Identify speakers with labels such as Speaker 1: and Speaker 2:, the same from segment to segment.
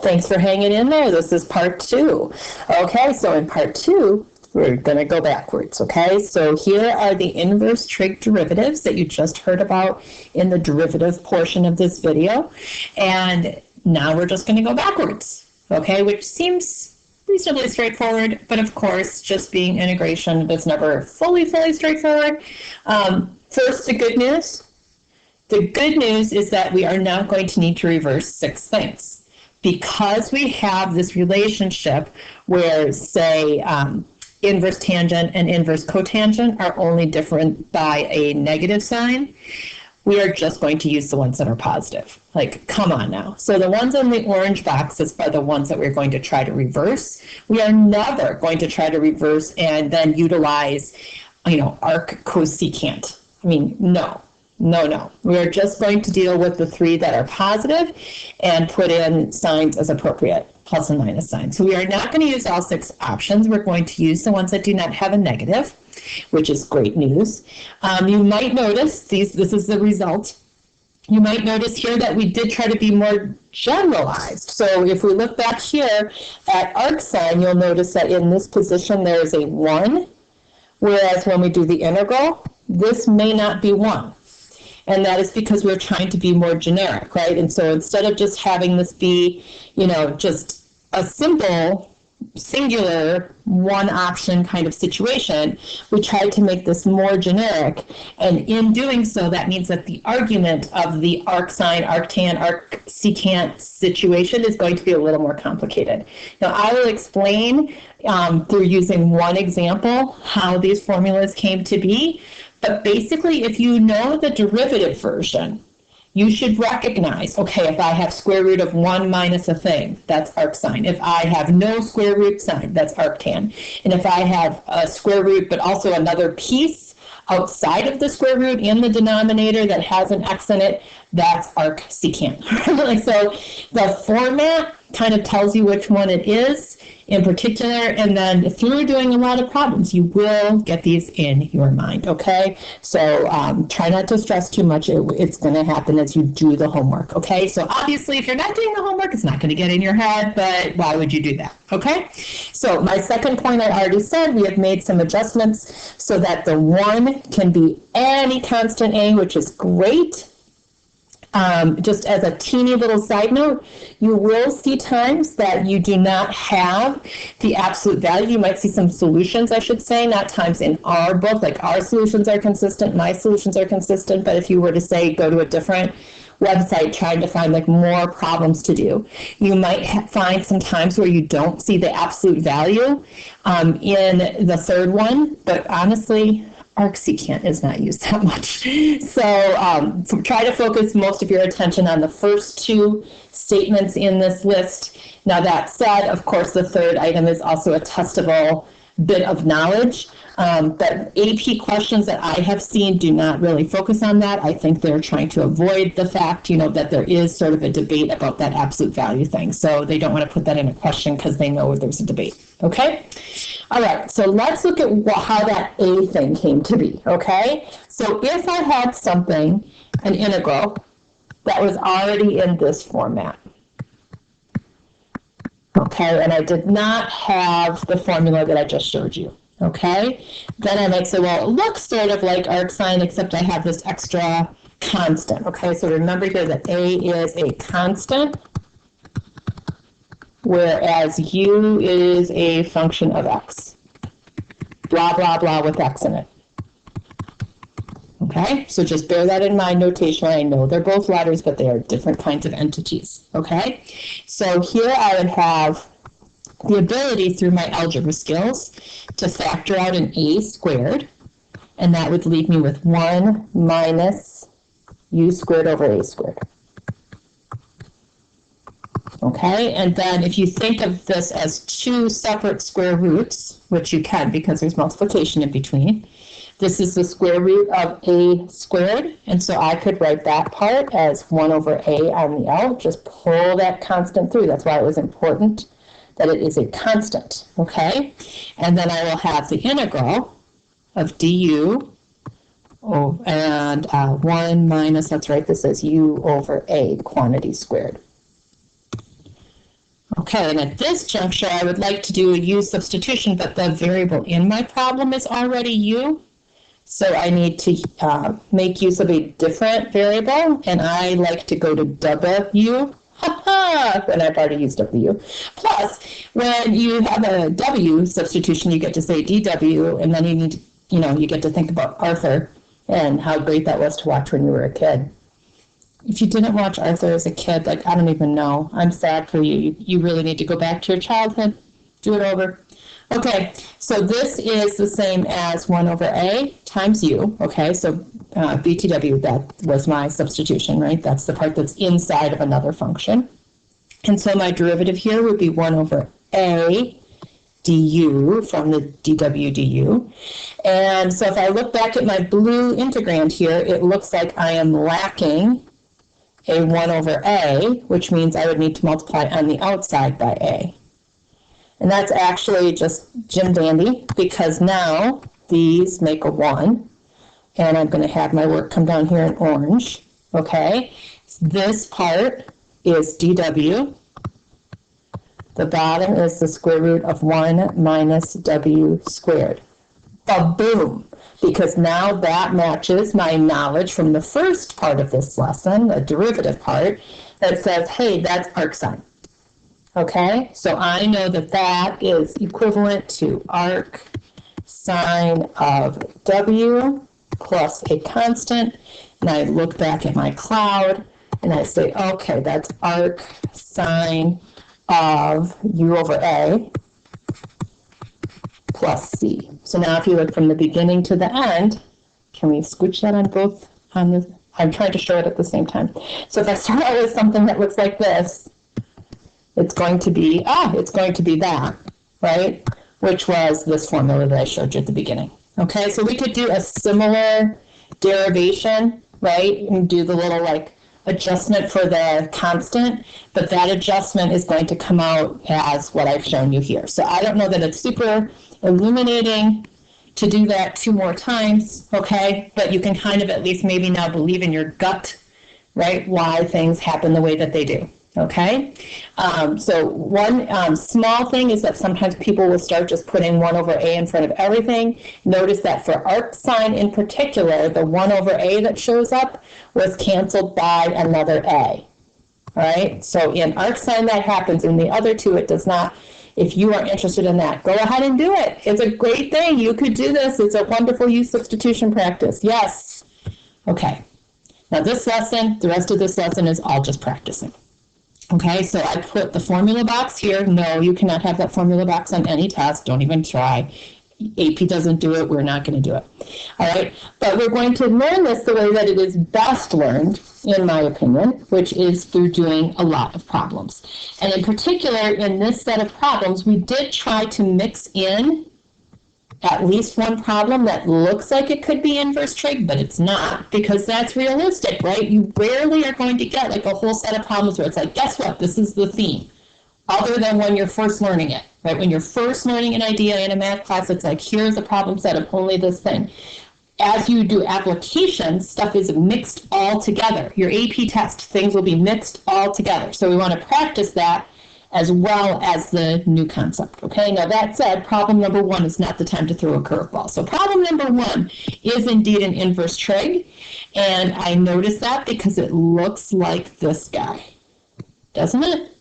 Speaker 1: Thanks for hanging in there. This is part 2. Okay, so in part 2, we're going to go backwards, okay? So here are the inverse trig derivatives that you just heard about in the derivative portion of this video. And now we're just going to go backwards, okay? Which seems reasonably straightforward, but of course, just being integration is never fully straightforward. First, the good news. The good news is that we are now going to need to reverse 6 things. Because we have this relationship where, say, inverse tangent and inverse cotangent are only different by a negative sign, we are just going to use the ones that are positive. Like, come on now. So the ones in the orange boxes are the ones that we're going to try to reverse. We are never going to try to reverse and then utilize, arc cosecant. I mean, no. We are just going to deal with the 3 that are positive and put in signs as appropriate, plus and minus signs. So we are not going to use all 6 options. We're going to use the ones that do not have a negative, which is great news. You might notice, this is the result. You might notice here that we did try to be more generalized. So if we look back here at arc sign, you'll notice that in this position there is a 1, whereas when we do the integral, this may not be 1. And that is because we're trying to be more generic, right? And so instead of just having this be, just a simple, singular, one option kind of situation, we tried to make this more generic. And in doing so, that means that the argument of the arcsine, arctan, arcsecant situation is going to be a little more complicated. Now, I will explain through using one example how these formulas came to be. But basically, if you know the derivative version, you should recognize, okay, if I have square root of 1 minus a thing, that's arcsine. If I have no square root sign, that's arctan. And if I have a square root, but also another piece outside of the square root in the denominator that has an x in it, that's arcsecant. So the format kind of tells you which one it is in particular, and then if you're doing a lot of problems, you will get these in your mind, okay? So try not to stress too much. It's going to happen as you do the homework, okay? So obviously, if you're not doing the homework, it's not going to get in your head, but why would you do that, okay? So my second point, I already said, we have made some adjustments so that the 1 can be any constant A, which is great. Just as a teeny little side note, you will see times that you do not have the absolute value. You might see some solutions, I should say, not times in our book, like our solutions are consistent, my solutions are consistent, but if you were to say go to a different website trying to find like more problems to do, you might find some times where you don't see the absolute value in the third one, but honestly, arcsecant is not used that much. So try to focus most of your attention on the first 2 statements in this list. Now that said, of course, the third item is also a testable bit of knowledge. But AP questions that I have seen do not really focus on that. I think they're trying to avoid the fact, that there is sort of a debate about that absolute value thing. So they don't want to put that in a question because they know there's a debate. Okay? All right, so let's look at how that A thing came to be, okay? So if I had something, an integral, that was already in this format, okay, and I did not have the formula that I just showed you, okay, then I might say, well, it looks sort of like arcsine, except I have this extra constant, okay? So remember here that A is a constant, whereas U is a function of x. Blah, blah, blah with x in it. Okay, so just bear that in mind notation. I know they're both letters, but they are different kinds of entities. Okay, so here I would have the ability through my algebra skills to factor out an A squared, and that would leave me with 1 minus U squared over A squared. Okay, and then if you think of this as 2 separate square roots, which you can because there's multiplication in between, this is the square root of A squared, and so I could write that part as 1 over A on the L. Just pull that constant through. That's why it was important that it is a constant, okay? And then I will have the integral of du, and 1 minus, that's right, this is U over A, quantity squared. Okay, and at this juncture, I would like to do a u substitution, but the variable in my problem is already u. So I need to make use of a different variable, and I like to go to w. When I've already used w. Plus, when you have a w substitution, you get to say dw, and then you need to, you get to think about Arthur and how great that was to watch when you were a kid. If you didn't watch Arthur as a kid, like, I don't even know. I'm sad for you. You really need to go back to your childhood. Do it over. Okay, so this is the same as 1 over a times u. Okay, so BTW, that was my substitution, right? That's the part that's inside of another function. And so my derivative here would be 1 over a du from the dw du. And so if I look back at my blue integrand here, it looks like I am lacking a 1 over a, which means I would need to multiply on the outside by a. And that's actually just Jim Dandy, because now these make a 1, and I'm going to have my work come down here in orange. Okay, this part is dw. The bottom is the square root of 1 minus w squared. Ba-boom! Because now that matches my knowledge from the first part of this lesson, the derivative part, that says, hey, that's arcsine. Okay, so I know that that is equivalent to arc sine of w plus a constant, and I look back at my cloud and I say, okay, that's arc sine of u over a plus c. So now if you look from the beginning to the end, can we switch that on both? I'm trying to show it at the same time. So if I start out with something that looks like this, it's going to be that, right? Which was this formula that I showed you at the beginning. Okay, so we could do a similar derivation, right? And do the little like adjustment for the constant, but that adjustment is going to come out as what I've shown you here. So I don't know that it's super illuminating to do that 2 more times, okay? But you can kind of at least maybe now believe in your gut, right? Why things happen the way that they do. Okay, so one small thing is that sometimes people will start just putting 1 over a in front of everything. Notice that for arcsine in particular, the 1 over a that shows up was canceled by another a. All right, so in arcsine that happens, in the other two it does not. If you are interested in that, go ahead and do it. It's a great thing. You could do this. It's a wonderful u substitution practice. Yes. Okay, now this lesson, the rest of this lesson is all just practicing. Okay, so I put the formula box here. No, you cannot have that formula box on any test. Don't even try. AP doesn't do it. We're not going to do it. All right, but we're going to learn this the way that it is best learned, in my opinion, which is through doing a lot of problems. And in particular, in this set of problems, we did try to mix in at least one problem that looks like it could be inverse trig, but it's not, because that's realistic, right? You rarely are going to get like a whole set of problems where it's like, guess what, this is the theme, other than when you're first learning it, right? When you're first learning an idea in a math class, it's like, here's a problem set of only this thing. As you do applications, stuff is mixed all together. Your AP test, things will be mixed all together. So we want to practice that as well as the new concept. Okay, now that said, problem number 1 is not the time to throw a curveball. So problem number 1 is indeed an inverse trig, and I noticed that because it looks like this guy, doesn't it?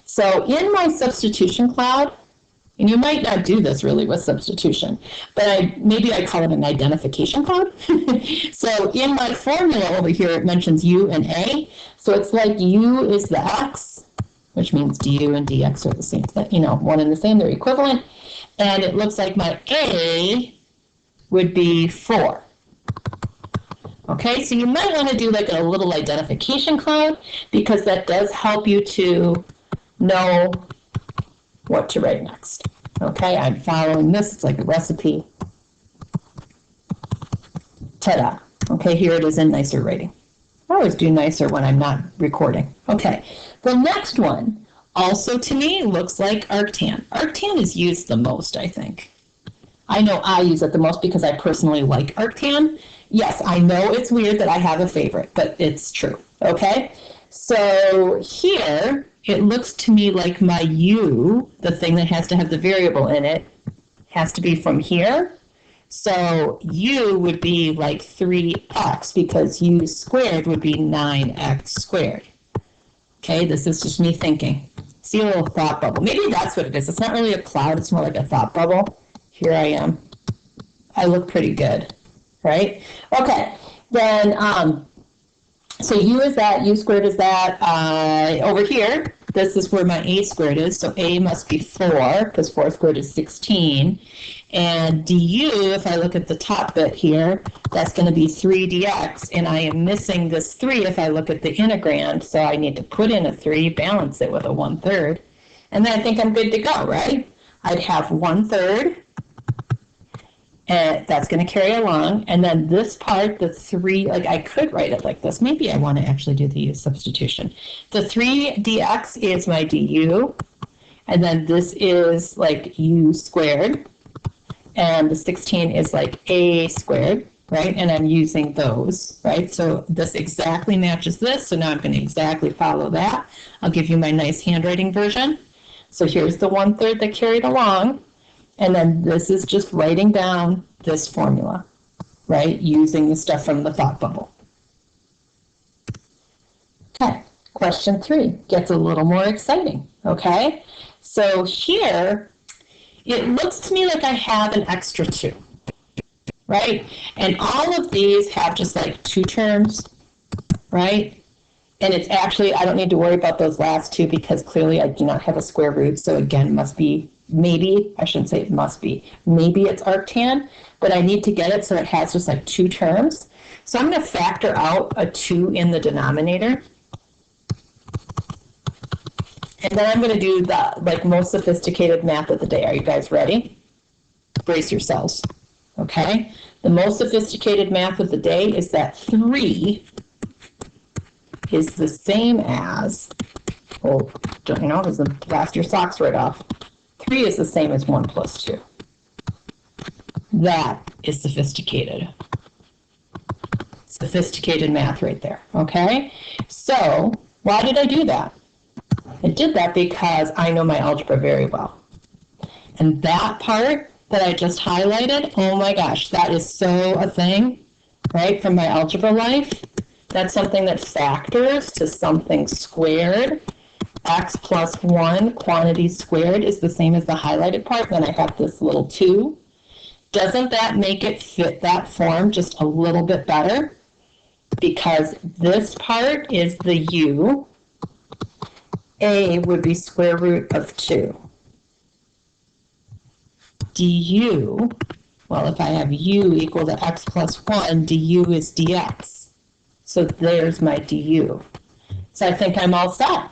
Speaker 1: So in my substitution cloud, and you might not do this really with substitution, but maybe I call it an identification cloud. So in my formula over here, it mentions u and a, so it's like u is the x, which means du and dx are the same thing, one and the same, they're equivalent. And it looks like my a would be 4. Okay, so you might want to do like a little identification cloud, because that does help you to know what to write next. Okay, I'm following this, it's like a recipe. Ta-da. Okay, here it is in nicer writing. I always do nicer when I'm not recording. Okay, the next one also to me looks like arctan. Arctan is used the most, I think. I know I use it the most because I personally like arctan. Yes, I know it's weird that I have a favorite, but it's true. Okay, so here it looks to me like my u, the thing that has to have the variable in it, has to be from here. So u would be like 3x because u squared would be 9x squared. Okay, this is just me thinking. See a little thought bubble. Maybe that's what it is. It's not really a cloud, it's more like a thought bubble. Here I am. I look pretty good, right? Okay, then so u is that, u squared is that. Over here, this is where my a squared is, so a must be 4, because 4 squared is 16. And du, if I look at the top bit here, that's going to be 3 dx, and I am missing this 3 if I look at the integrand, so I need to put in a 3, balance it with a 1/3, and then I think I'm good to go, right? I'd have 1/3, and that's going to carry along, and then this part, the 3, like I could write it like this. Maybe I want to actually do the u substitution. The 3 dx is my du, and then this is like u squared, and the 16 is like a squared, right? And I'm using those, right? So this exactly matches this, so now I'm going to exactly follow that. I'll give you my nice handwriting version. So here's the 1/3 that carried along, and then this is just writing down this formula, right? Using the stuff from the thought bubble. Okay, question 3 gets a little more exciting, okay? So here, it looks to me like I have an extra 2, right? And all of these have just like 2 terms, right? And it's actually, I don't need to worry about those last 2 because clearly I do not have a square root. So again, must be, maybe, I shouldn't say it must be, maybe it's arctan, but I need to get it so it has just like 2 terms. So I'm going to factor out a 2 in the denominator. And then I'm going to do the most sophisticated math of the day. Are you guys ready? Brace yourselves. Okay? The most sophisticated math of the day is that 3 is the same as, oh, don't you know, it doesn't blast your socks right off. 3 is the same as 1 plus 2. That is sophisticated. Sophisticated math right there. Okay? So, why did I do that? I did that because I know my algebra very well. And that part that I just highlighted, oh my gosh, that is so a thing, right, from my algebra life. That's something that factors to something squared. X plus 1, quantity squared, is the same as the highlighted part. Then I have this little 2. Doesn't that make it fit that form just a little bit better? Because this part is the u. A would be square root of 2. Du, well, if I have u equal to x plus 1, du is dx. So there's my du. So I think I'm all set.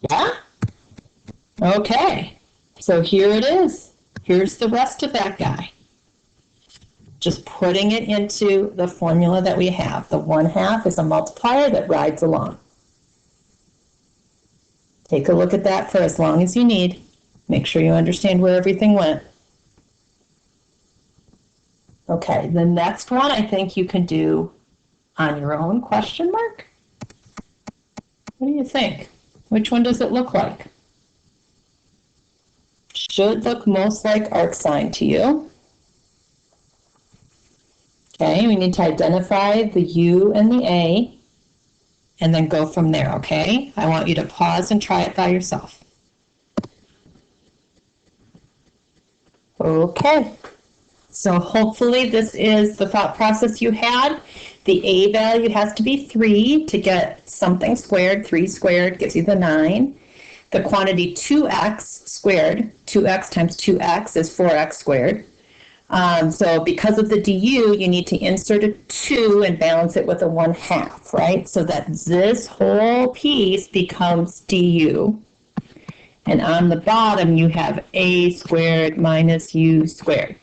Speaker 1: Yeah? Okay. So here it is. Here's the rest of that guy. Just putting it into the formula that we have. The 1/2 is a multiplier that rides along. Take a look at that for as long as you need. Make sure you understand where everything went. Okay, the next one I think you can do on your own, question mark? What do you think? Which one does it look like? Should look most like arcsine to you. Okay, we need to identify the U and the A, and then go from there, okay? I want you to pause and try it by yourself. Okay, so hopefully this is the thought process you had. The A value has to be 3 to get something squared. 3 squared gives you the 9. The quantity 2x squared, 2x times 2x is 4x squared. So because of the du, you need to insert a 2 and balance it with a 1/2, right? So that this whole piece becomes du. And on the bottom, you have a squared minus u squared.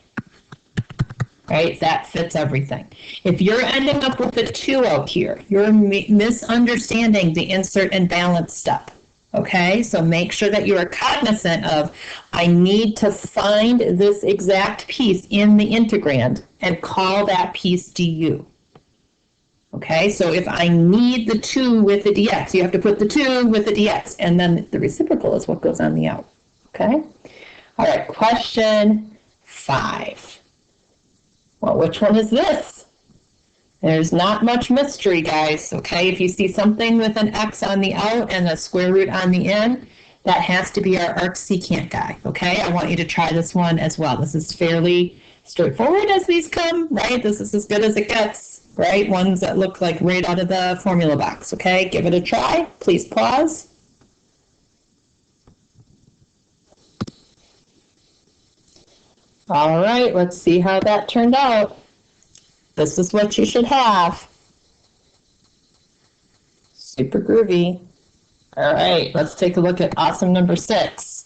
Speaker 1: Right? That fits everything. If you're ending up with a 2 out here, you're misunderstanding the insert and balance step. Okay, so make sure that you are cognizant of, I need to find this exact piece in the integrand and call that piece du. Okay, so if I need the 2 with the dx, you have to put the 2 with the dx, and then the reciprocal is what goes on the out. Okay? All right, question 5. Well, which one is this? There's not much mystery, guys. Okay, if you see something with an x on the out and a square root on the in, that has to be our arcsecant guy. Okay, I want you to try this one as well. This is fairly straightforward as these come, right? This is as good as it gets, right? Ones that look like right out of the formula box. Okay, give it a try. Please pause. All right, let's see how that turned out. This is what you should have. Super groovy. All right, let's take a look at awesome number 6.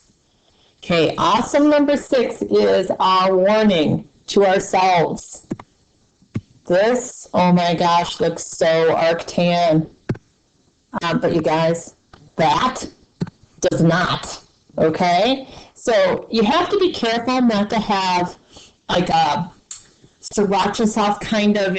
Speaker 1: Okay, awesome number 6 is our warning to ourselves. This, oh my gosh, looks so arctan. But you guys, that does not, okay? So you have to be careful not to have like a sriracha sauce kind of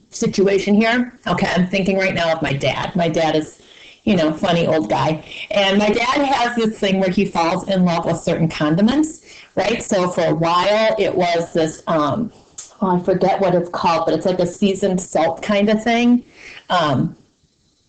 Speaker 1: situation here. Okay, I'm thinking right now of my dad. My dad is, you know, funny old guy. And my dad has this thing where he falls in love with certain condiments, right? So for a while it was this, oh, I forget what it's called, but it's like a seasoned salt kind of thing.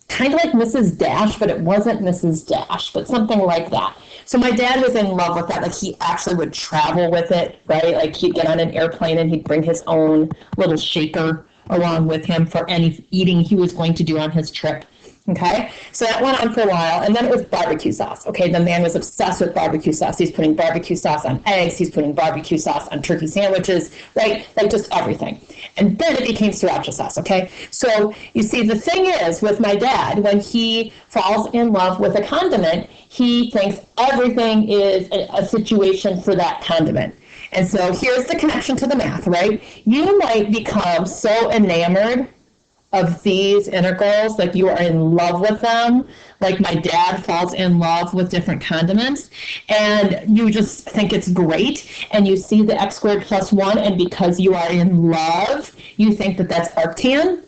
Speaker 1: Kind of like Mrs. Dash, but it wasn't Mrs. Dash, but something like that. So my dad was in love with that. Like he actually would travel with it, right? Like he'd get on an airplane and he'd bring his own little shaker along with him for any eating he was going to do on his trip. Okay, so that went on for a while, and then it was barbecue sauce. Okay, the man was obsessed with barbecue sauce. He's putting barbecue sauce on eggs. He's putting barbecue sauce on turkey sandwiches, right? Like just everything. And then it became sriracha sauce. Okay, so you see, the thing is with my dad, when he falls in love with a condiment, he thinks everything is a situation for that condiment. And so here's the connection to the math, right? You might become so enamored of these integrals, like you are in love with them, like my dad falls in love with different condiments, and you just think it's great, and you see the x squared plus 1, and because you are in love, you think that that's arctan.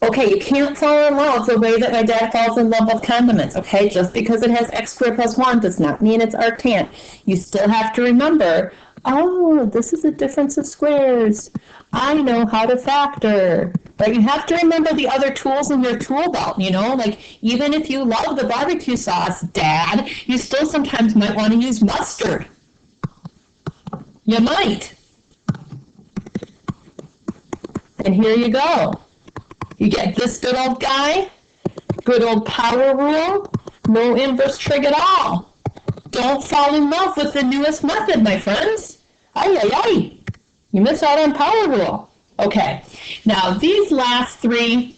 Speaker 1: Okay, you can't fall in love the way that my dad falls in love with condiments, okay? Just because it has x squared plus 1 does not mean it's arctan. You still have to remember, oh, this is a difference of squares. I know how to factor. But you have to remember the other tools in your tool belt, you know? Like, even if you love the barbecue sauce, Dad, you still sometimes might want to use mustard. You might. And here you go. You get this good old guy, good old power rule, no inverse trig at all. Don't fall in love with the newest method, my friends. Ay, ay, ay. You miss out on power rule. Okay, now these last 3,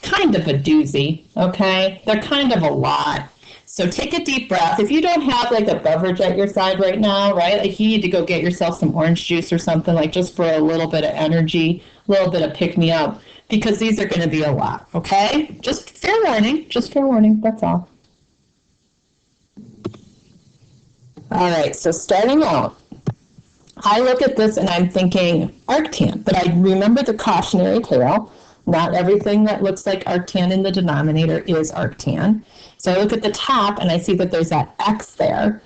Speaker 1: kind of a doozy, okay? They're kind of a lot. So take a deep breath. If you don't have like a beverage at your side right now, right? Like you need to go get yourself some orange juice or something, like just for a little bit of energy, a little bit of pick-me-up, because these are going to be a lot, okay? Just fair warning, that's all. All right, so starting out, I look at this and I'm thinking arctan, but I remember the cautionary tale. Not everything that looks like arctan in the denominator is arctan. So I look at the top and I see that there's that X there.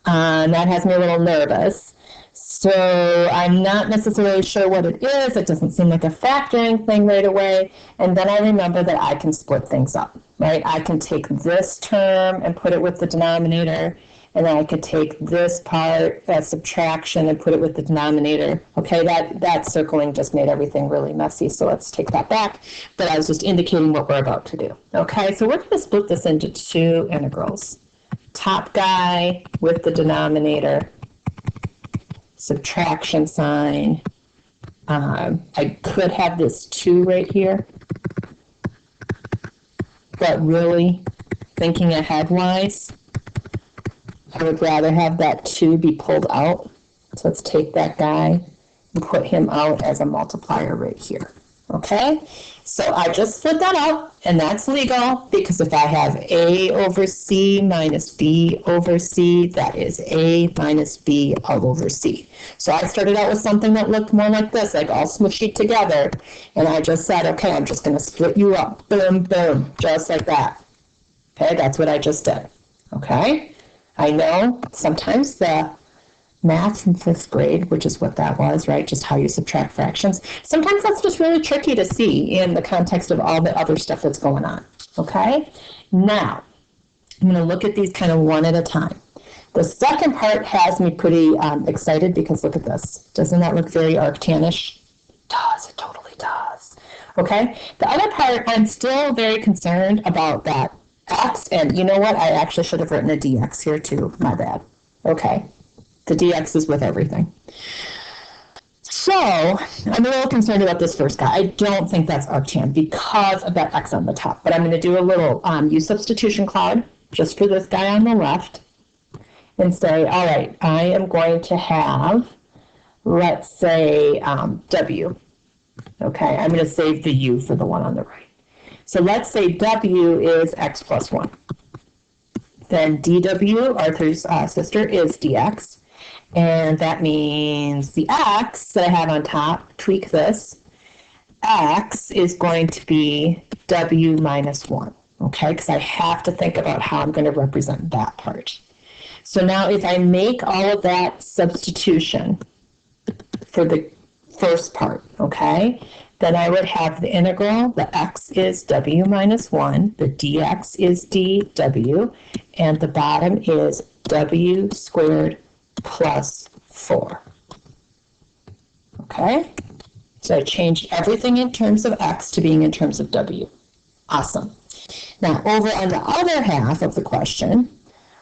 Speaker 1: And that has me a little nervous. So I'm not necessarily sure what it is. It doesn't seem like a factoring thing right away. And then I remember that I can split things up, right? I can take this term and put it with the denominator. And then I could take this part, that subtraction, and put it with the denominator. Okay, that circling just made everything really messy, so let's take that back. But I was just indicating what we're about to do. Okay, so we're going to split this into 2 integrals. Top guy with the denominator, subtraction sign. I could have this 2 right here, but really, thinking ahead-wise, I would rather have that 2 be pulled out. So let's take that guy and put him out as a multiplier right here. Okay? So I just split that out, and that's legal because if I have A over C minus B over C, that is A minus B all over C. So I started out with something that looked more like this, like all smushy together, and I just said, okay, I'm just going to split you up, boom, boom, just like that. Okay, that's what I just did. Okay, I know sometimes the math from 5th grade, which is what that was, right? Just how you subtract fractions. Sometimes that's just really tricky to see in the context of all the other stuff that's going on, okay? Now, I'm going to look at these kind of one at a time. The second part has me pretty excited because look at this. Doesn't that look very arctanish? It does, it totally does. Okay, the other part, I'm still very concerned about that x, and you know what? I actually should have written a dx here too, my bad. Okay. The dx is with everything. So I'm a little concerned about this first guy. I don't think that's arctan because of that x on the top. But I'm going to do a little use substitution cloud just for this guy on the left and say, all right, I am going to have, let's say, w. Okay, I'm going to save the u for the one on the right. So let's say w is x plus 1. Then dw, Arthur's sister, is dx. And that means the x that I have on top, tweak this, x is going to be w minus 1, okay? Because I have to think about how I'm going to represent that part. So now if I make all of that substitution for the first part, okay, then I would have the integral, the x is w minus 1, the dx is dw, and the bottom is w squared plus 4. Okay, so I changed everything in terms of x to being in terms of w. Awesome. Now over on the other half of the question,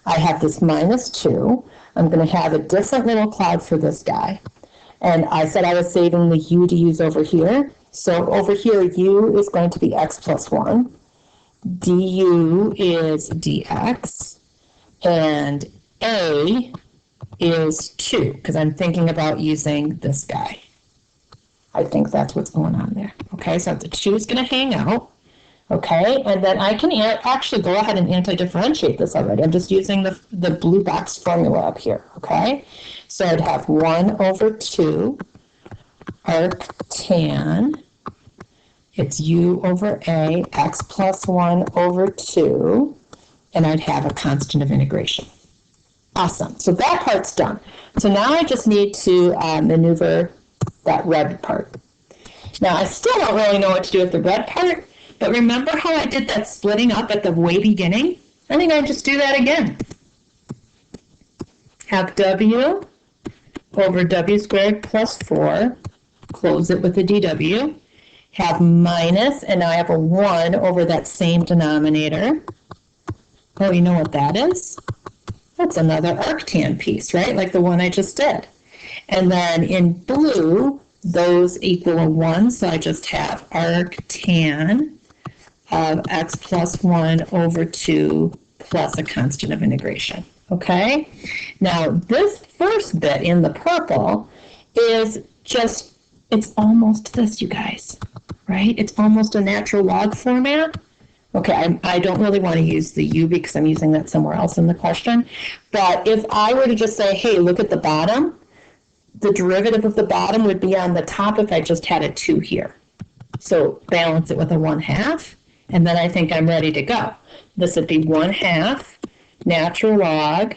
Speaker 1: I have this minus 2. I'm going to have a different little cloud for this guy. And I said I was saving the u to use over here. So over here, u is going to be x plus 1. du is dx. And a is 2, because I'm thinking about using this guy. I think that's what's going on there. Okay, so the 2 is going to hang out. Okay, and then I can actually go ahead and anti-differentiate this already. I'm just using the blue box formula up here. Okay, so I'd have 1 over 2 arctan. It's u over a, x plus 1 over 2, and I'd have a constant of integration. Awesome. So that part's done. So now I just need to maneuver that red part. Now I still don't really know what to do with the red part, but remember how I did that splitting up at the way beginning? I think I'll just do that again. Have w over w squared plus 4, close it with a dw, have minus, and now I have a 1 over that same denominator. Oh, you know what that is? That's another arctan piece, right? Like the one I just did. And then in blue, those equal a 1, so I just have arctan of x plus 1 over 2 plus a constant of integration, okay? Now, this first bit in the purple is just, it's almost this, you guys, right? It's almost a natural log format. Okay, I don't really want to use the u because I'm using that somewhere else in the question. But if I were to just say, hey, look at the bottom, the derivative of the bottom would be on the top if I just had a 2 here. So balance it with a 1/2, and then I think I'm ready to go. This would be 1/2 natural log,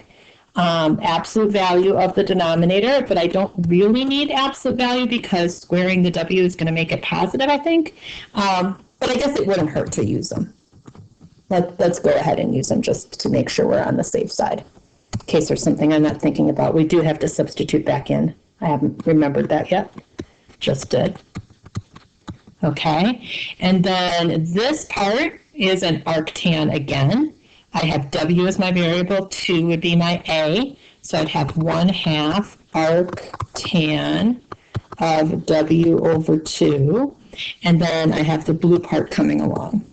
Speaker 1: absolute value of the denominator, but I don't really need absolute value because squaring the w is going to make it positive, I think. But I guess it wouldn't hurt to use them. Let's go ahead and use them just to make sure we're on the safe side. In case there's something I'm not thinking about, we do have to substitute back in. I haven't remembered that yet. Just did. Okay, and then this part is an arctan again. I have w as my variable, 2 would be my a, so I'd have 1/2 arctan of w over 2, and then I have the blue part coming along.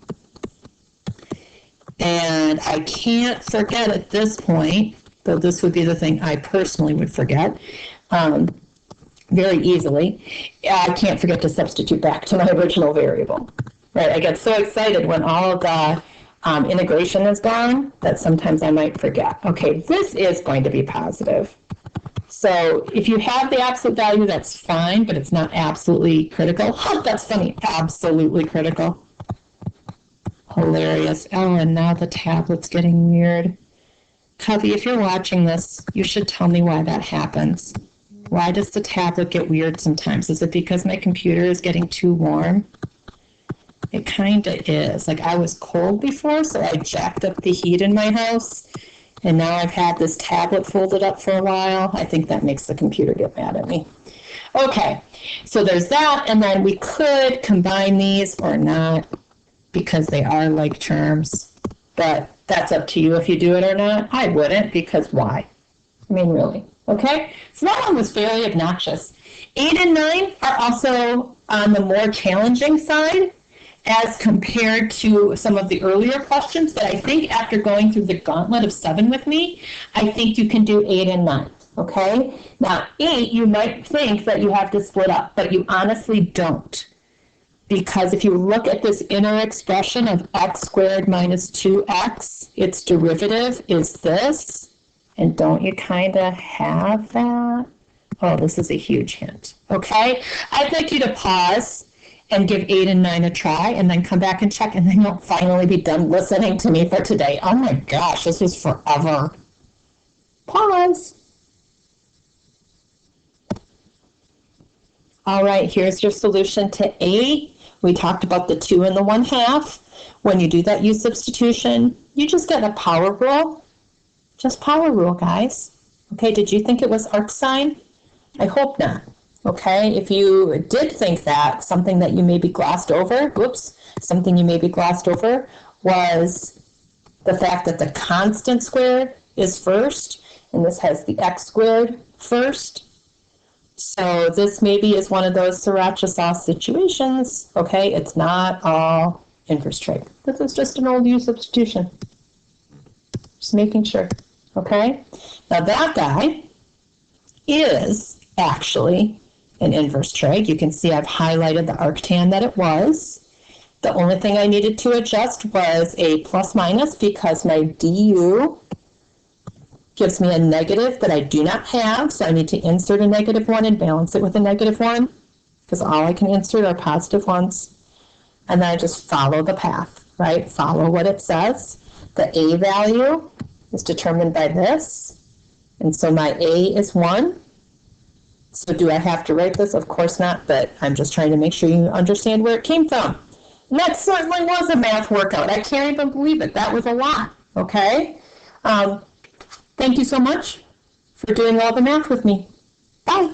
Speaker 1: And I can't forget at this point, though this would be the thing I personally would forget very easily, I can't forget to substitute back to my original variable. Right, I get so excited when all of the integration is gone that sometimes I might forget. Okay, this is going to be positive. So if you have the absolute value, that's fine, but it's not absolutely critical. Oh, that's funny, absolutely critical. Hilarious. Oh, and now the tablet's getting weird. Covey, if you're watching this, you should tell me why that happens. Why does the tablet get weird sometimes? Is it because my computer is getting too warm? It kind of is. Like, I was cold before, so I jacked up the heat in my house, and now I've had this tablet folded up for a while. I think that makes the computer get mad at me. Okay, so there's that, and then we could combine these or not, because they are like terms, but that's up to you if you do it or not. I wouldn't, because why? I mean, really. Okay, so that one was fairly obnoxious. 8 and 9 are also on the more challenging side as compared to some of the earlier questions, but I think after going through the gauntlet of 7 with me, I think you can do 8 and 9. Okay, now 8, you might think that you have to split up, but you honestly don't. Because if you look at this inner expression of x squared minus 2x, its derivative is this. And don't you kind of have that? Oh, this is a huge hint. Okay? I'd like you to pause and give 8 and 9 a try, and then come back and check, and then you'll finally be done listening to me for today. Oh my gosh, this was forever. Pause. All right, here's your solution to 8. We talked about the 2 and the 1/2. When you do that U substitution, you just get a power rule. Just power rule, guys. Okay, did you think it was arc sine? I hope not. Okay, if you did think that, something that you maybe glossed over, something you maybe glossed over was the fact that the constant squared is first, and this has the x squared first. So this maybe is one of those sriracha sauce situations. Okay, it's not all inverse trig. This is just an old U substitution. Just making sure. Okay, now that guy is actually an inverse trig. You can see I've highlighted the arctan that it was. The only thing I needed to adjust was a plus minus because my du gives me a negative that I do not have, so I need to insert a -1 and balance it with a -1 because all I can insert are positive ones. And then I just follow the path, right? Follow what it says. The a value is determined by this, and so my a is 1. So do I have to write this? Of course not, but I'm just trying to make sure you understand where it came from. And that certainly was a math workout. I can't even believe it. That was a lot, okay? Thank you so much for doing all the math with me. Bye.